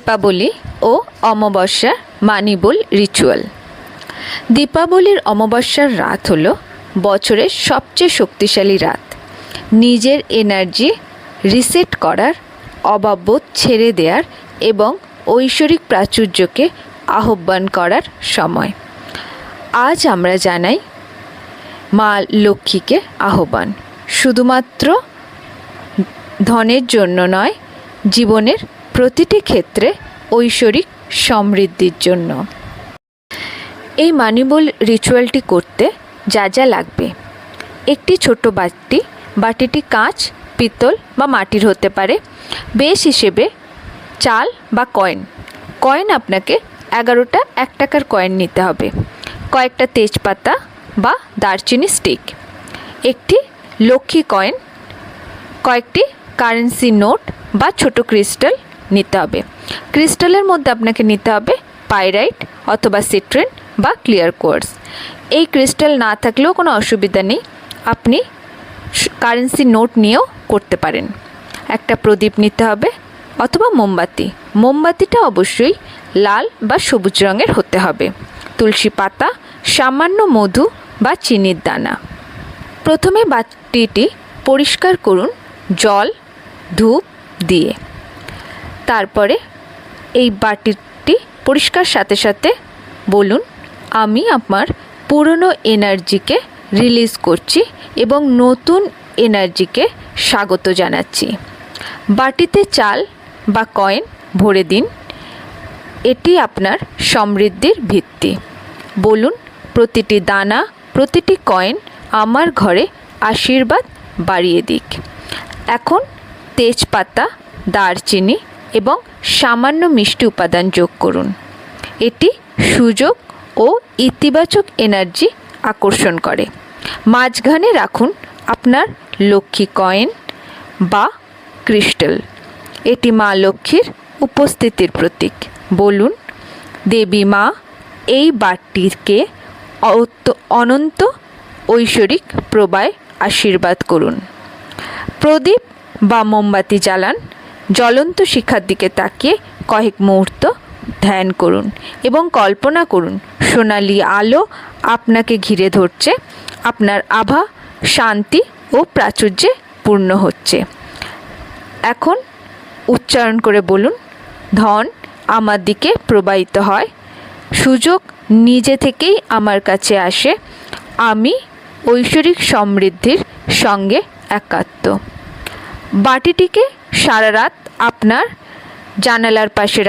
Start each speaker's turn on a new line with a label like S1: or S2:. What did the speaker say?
S1: দীপাবলি ও অমাবস্যার মানিবল রিচুয়াল। দীপাবলির অমাবস্যার রাত হলো বছরের সবচেয়ে শক্তিশালী রাত। নিজের এনার্জি রিসেট করার, অভাববোধ ছেড়ে দেওয়ার এবং ঐশ্বরিক প্রাচুর্যকে আহ্বান করার সময়। আজ আমরা জানাই মা লক্ষ্মীকে আহ্বান, শুধুমাত্র ধনের জন্য নয়, জীবনের প্রতিটি ক্ষেত্রে ঐশ্বরিক সমৃদ্ধির জন্য। এই মানিবল রিচুয়ালটি করতে যা যা লাগবে: একটি ছোট বাটি, বাটিটি কাঁচ, পিতল বা মাটির হতে পারে। বেশ হিসেবে চাল বা কয়েন আপনাকে 11টা 1 টাকার কয়েন নিতে হবে। কয়েকটা তেজপাতা বা দারচিনি স্টিক, একটি লক্ষ্মী কয়েন, কয়েকটি কারেন্সি নোট বা ছোট ক্রিস্টাল নিতে হবে। ক্রিস্টালের মধ্যে আপনাকে নিতে হবে পাইরাইট অথবা সিট্রিন বা ক্লিয়ার কোয়ার্টজ। এই ক্রিস্টাল না থাকলেও কোনো অসুবিধা নেই, আপনি কারেন্সি নোট নিয়েও করতে পারেন। একটা প্রদীপ নিতে হবে অথবা মোমবাতি। মোমবাতিটা অবশ্যই লাল বা সবুজ রঙের হতে হবে। তুলসী পাতা, সামান্য মধু বা চিনির দানা। প্রথমে বাটিটি পরিষ্কার করুন জল, ধূপ দিয়ে। তারপরে এই বাটিটি পরিষ্কার সাথে সাথে বলুন, আমি আমার পুরনো এনার্জিকে রিলিজ করছি এবং নতুন এনার্জিকে স্বাগত জানাচ্ছি। বাটিতে চাল বা কয়েন ভরে দিন, এটি আপনার সমৃদ্ধির ভিত্তি। বলুন, প্রতিটি দানা, প্রতিটি কয়েন আমার ঘরে আশীর্বাদ বাড়িয়ে দিক। এখন তেজপাতা, দারচিনি এবং সামান্য মিষ্টি উপাদান যোগ করুন। এটি সুযোগ ও ইতিবাচক এনার্জি আকর্ষণ করে। মাঝখানে রাখুন আপনার লক্ষ্মী কয়েন বা ক্রিস্টাল, এটি মা লক্ষ্মীর উপস্থিতির প্রতীক। বলুন, দেবী মা, এই বাটিকে অনন্ত ঐশ্বরিক প্রবাহে আশীর্বাদ করুন। প্রদীপ বা মোমবাতি জ্বালান, জ্বলন্ত শিখার দিকে তাকিয়ে কয়েক মুহূর্ত ধ্যান করুন এবং কল্পনা করুন সোনালি আলো আপনাকে ঘিরে ধরছে, আপনার আভা শান্তি ও প্রাচুর্যে পূর্ণ হচ্ছে। এখন উচ্চারণ করে বলুন, ধন আমার দিকে প্রবাহিত হয়, সুযোগ নিজে থেকেই আমার কাছে আসে, আমি ঐশ্বরিক সমৃদ্ধির সঙ্গে একাত্ম। বাটিটিকে সারা রাত আপনার জানালার পাশে